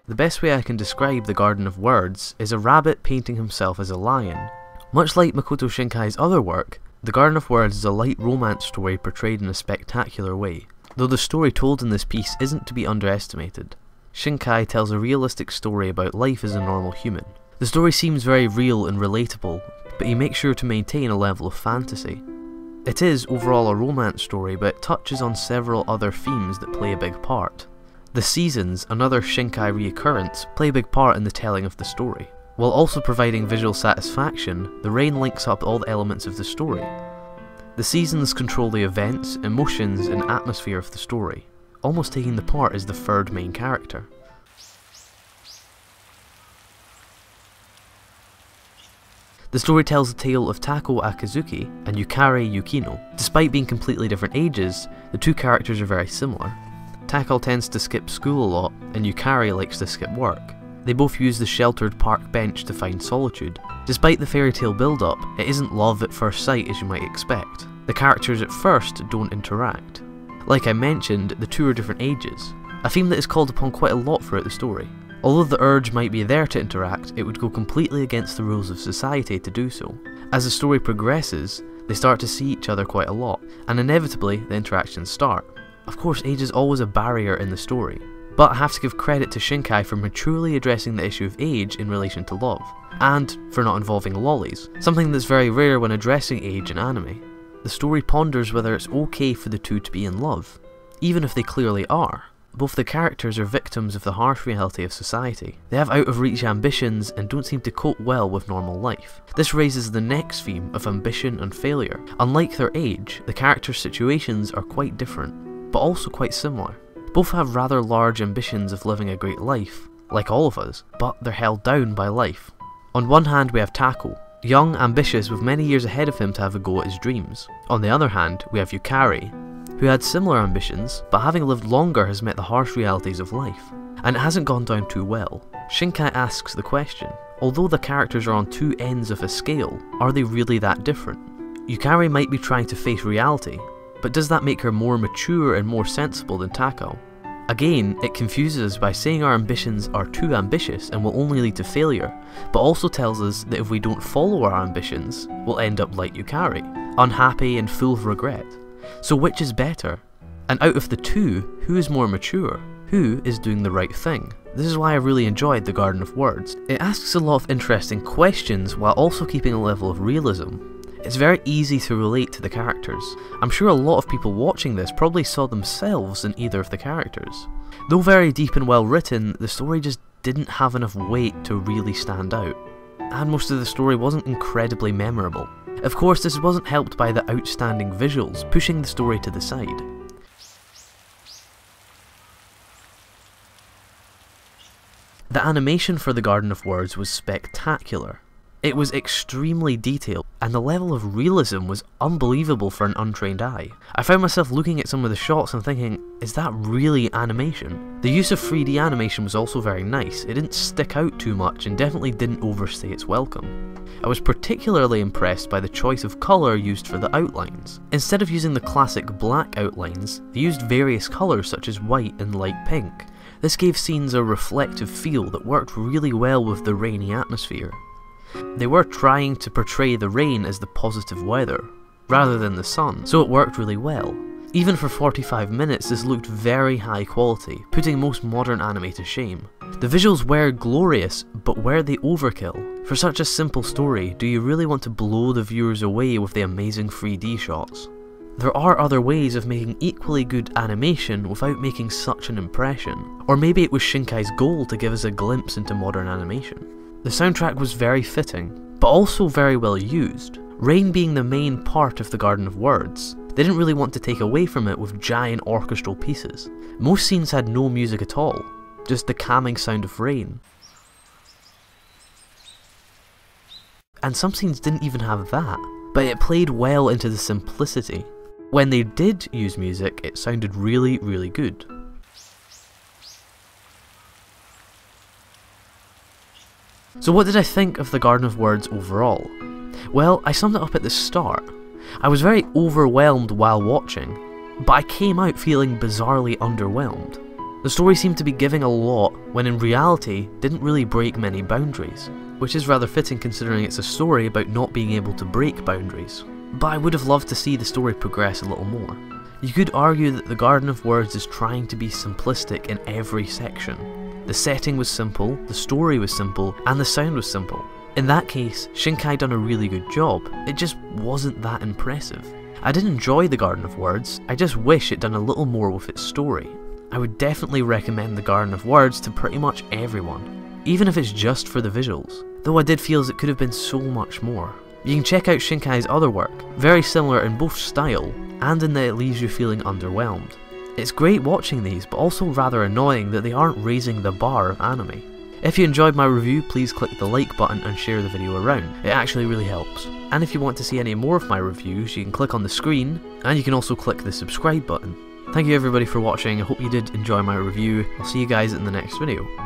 The best way I can describe the Garden of Words is a rabbit painting himself as a lion. Much like Makoto Shinkai's other work, the Garden of Words is a light romance story portrayed in a spectacular way, though the story told in this piece isn't to be underestimated. Shinkai tells a realistic story about life as a normal human. The story seems very real and relatable, but he makes sure to maintain a level of fantasy. It is overall a romance story, but it touches on several other themes that play a big part. The seasons, another Shinkai reoccurrence, play a big part in the telling of the story. While also providing visual satisfaction, the rain links up all the elements of the story. The seasons control the events, emotions and atmosphere of the story, almost taking the part as the third main character. The story tells the tale of Tako Akazuki and Yukari Yukino. Despite being completely different ages, the two characters are very similar. Tako tends to skip school a lot, and Yukari likes to skip work. They both use the sheltered park bench to find solitude. Despite the fairy tale build-up, it isn't love at first sight as you might expect. The characters at first don't interact. Like I mentioned, the two are different ages, a theme that is called upon quite a lot throughout the story. Although the urge might be there to interact, it would go completely against the rules of society to do so. As the story progresses, they start to see each other quite a lot, and inevitably the interactions start. Of course, age is always a barrier in the story, but I have to give credit to Shinkai for maturely addressing the issue of age in relation to love, and for not involving lollies, something that's very rare when addressing age in anime. The story ponders whether it's okay for the two to be in love, even if they clearly are. Both the characters are victims of the harsh reality of society. They have out-of-reach ambitions and don't seem to cope well with normal life. This raises the next theme of ambition and failure. Unlike their age, the characters' situations are quite different, but also quite similar. Both have rather large ambitions of living a great life, like all of us, but they're held down by life. On one hand we have Tako, young, ambitious, with many years ahead of him to have a go at his dreams. On the other hand, we have Yukari, who had similar ambitions, but having lived longer has met the harsh realities of life, and it hasn't gone down too well. Shinkai asks the question, although the characters are on two ends of a scale, are they really that different? Yukari might be trying to face reality, but does that make her more mature and more sensible than Tako? Again, it confuses us by saying our ambitions are too ambitious and will only lead to failure, but also tells us that if we don't follow our ambitions, we'll end up like Yukari, unhappy and full of regret. So which is better? And out of the two, who is more mature? Who is doing the right thing? This is why I really enjoyed The Garden of Words. It asks a lot of interesting questions while also keeping a level of realism. It's very easy to relate to the characters. I'm sure a lot of people watching this probably saw themselves in either of the characters. Though very deep and well written, the story just didn't have enough weight to really stand out. And most of the story wasn't incredibly memorable. Of course, this wasn't helped by the outstanding visuals, pushing the story to the side. The animation for The Garden of Words was spectacular. It was extremely detailed, and the level of realism was unbelievable for an untrained eye. I found myself looking at some of the shots and thinking, is that really animation? The use of 3D animation was also very nice. It didn't stick out too much and definitely didn't overstay its welcome. I was particularly impressed by the choice of colour used for the outlines. Instead of using the classic black outlines, they used various colours such as white and light pink. This gave scenes a reflective feel that worked really well with the rainy atmosphere. They were trying to portray the rain as the positive weather, rather than the sun, so it worked really well. Even for 45 minutes this looked very high quality, putting most modern anime to shame. The visuals were glorious, but were they overkill? For such a simple story, do you really want to blow the viewers away with the amazing 3D shots? There are other ways of making equally good animation without making such an impression, or maybe it was Shinkai's goal to give us a glimpse into modern animation. The soundtrack was very fitting, but also very well used. Rain being the main part of The Garden of Words, they didn't really want to take away from it with giant orchestral pieces. Most scenes had no music at all, just the calming sound of rain. And some scenes didn't even have that, but it played well into the simplicity. When they did use music, it sounded really, really good. So what did I think of The Garden of Words overall? Well, I summed it up at the start. I was very overwhelmed while watching, but I came out feeling bizarrely underwhelmed. The story seemed to be giving a lot, when in reality didn't really break many boundaries, which is rather fitting considering it's a story about not being able to break boundaries. But I would have loved to see the story progress a little more. You could argue that the Garden of Words is trying to be simplistic in every section. The setting was simple, the story was simple, and the sound was simple. In that case, Shinkai done a really good job, it just wasn't that impressive. I did enjoy the Garden of Words, I just wish it done a little more with its story. I would definitely recommend the Garden of Words to pretty much everyone, even if it's just for the visuals, though I did feel as it could have been so much more. You can check out Shinkai's other work, very similar in both style, and in that it leaves you feeling underwhelmed. It's great watching these, but also rather annoying that they aren't raising the bar of anime. If you enjoyed my review, please click the like button and share the video around, it actually really helps. And if you want to see any more of my reviews, you can click on the screen, and you can also click the subscribe button. Thank you everybody for watching, I hope you did enjoy my review, I'll see you guys in the next video.